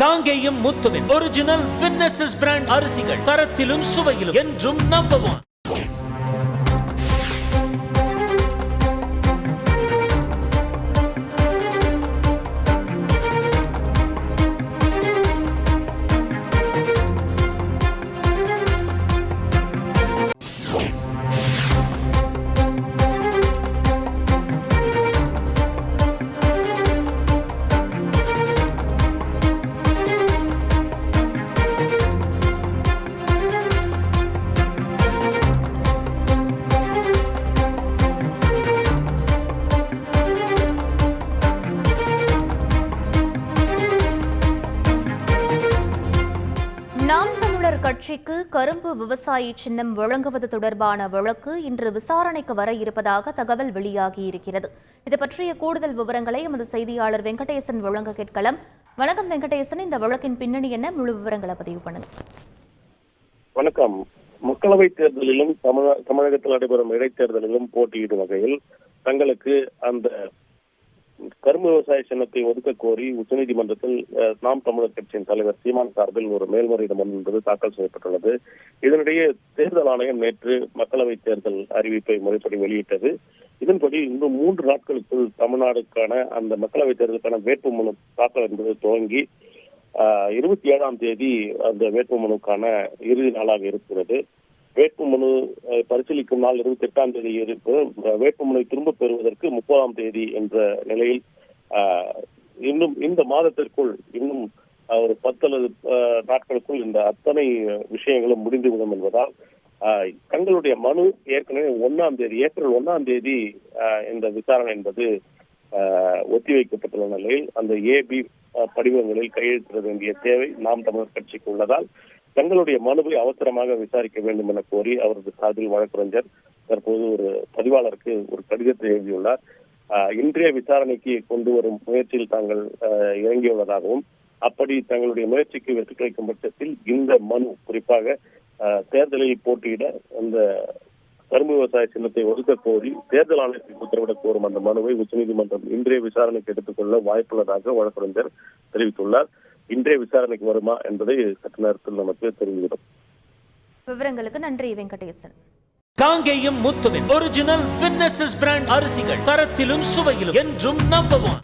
காங்கேயம் முத்துவின் original winners brand அரிசிகள் தரத்திலும் சுவையிலும் என்றும் நம்பர் 1. நாம் தமிழர் கட்சிக்கு கரும்பு விவசாயி சின்னம் வழங்குவது தொடர்பான வழக்கு இன்று விசாரணைக்கு வர இருப்பதாக தகவல் வெளியாகியிருக்கிறது. இது பற்றிய கூடுதல் விவரங்களை எமது செய்தியாளர் வெங்கடேசன் வழங்க கேட்கலாம். வணக்கம் வெங்கடேசன், இந்த வழக்கின் பின்னணி என்ன, முழு விவரங்களை பதிவு பண்ணுங்க. வணக்கம். மக்களவைத் தேர்தலிலும் தமிழகத்தில் நடைபெறும் இடைத்தேர்தலிலும் போட்டியிடும் வகையில் தங்களுக்கு அந்த கரும்பு விவசாய சின்னத்தை ஒதுக்க கோரி உச்சநீதிமன்றத்தில் நாம் தமிழர் கட்சியின் தலைவர் சீமான் சார்பில் ஒரு மேல்முறையீடு மனு என்பது தாக்கல் செய்யப்பட்டுள்ளது. இதனிடையே தேர்தல் ஆணையம் நேற்று மக்களவைத் தேர்தல் அறிவிப்பை முறைப்படி வெளியிட்டது. இதன்படி இன்னும் 3 நாட்களுக்குள் தமிழ்நாடுக்கான அந்த மக்களவைத் தேர்தலுக்கான வேட்புமனு தாக்கல் என்பது துவங்கி 27ஆம் தேதி அந்த வேட்புமனுக்கான இறுதி நாளாக இருக்கிறது. வேட்புமனு பரிசீலிக்கும் நாள் 28ஆம் தேதி இருக்கு. வேட்புமனு திரும்ப பெறுவதற்கு 30ஆம் தேதி என்ற நிலையில் இன்னும் இந்த மாதத்திற்குள் இன்னும் ஒரு 10 அல்லது நாட்களுக்குள் இந்த அத்தனை விஷயங்களும் முடிந்துவிடும் என்பதால் தங்களுடைய மனு ஏற்கனவே ஏப்ரல் 1ஆம் தேதி இந்த விசாரணை என்பது ஒத்திவைக்கப்பட்டுள்ள நிலையில் அந்த ஏபி படிவங்களில் கையெழுத்திட வேண்டிய தேவை நாம் தமிழர் கட்சிக்கு உள்ளதால் தங்களுடைய மனுவை அவசரமாக விசாரிக்க வேண்டும் என கோரி அவரது சார்பில் வழக்கறிஞர் தற்போது ஒரு பதிவாளருக்கு ஒரு கடிதத்தை எழுதியுள்ளார். இன்றைய விசாரணைக்கு கொண்டு வரும் முயற்சியில் தாங்கள் இறங்கியுள்ளதாகவும் அப்படி தங்களுடைய முயற்சிக்கு வெற்றி கிடைக்கும் பட்சத்தில் இந்த மனு குறிப்பாக தேர்தலில் போட்டியிட அந்த கரும்பு விவசாய சின்னத்தை ஒதுக்க கோரி தேர்தல் ஆணையத்துக்கு உத்தரவிட கோரும் அந்த மனுவை உச்சநீதிமன்றம் இன்றைய விசாரணைக்கு எடுத்துக்கொள்ள வாய்ப்புள்ளதாக வழக்கறிஞர் தெரிவித்துள்ளார். இன்றைய விசாரணைக்கு வருமா என்பதை சற்று நேரத்தில் நமக்கு தெரிவிக்கிறோம். விவரங்களுக்கு நன்றி வெங்கடேசன். காங்கேயம் முத்துவின் ஒரிஜினல் வின்னசஸ் பிராண்ட் அரிசிகள் தரத்திலும் சுவையிலும் என்றும் நம்பர் 1.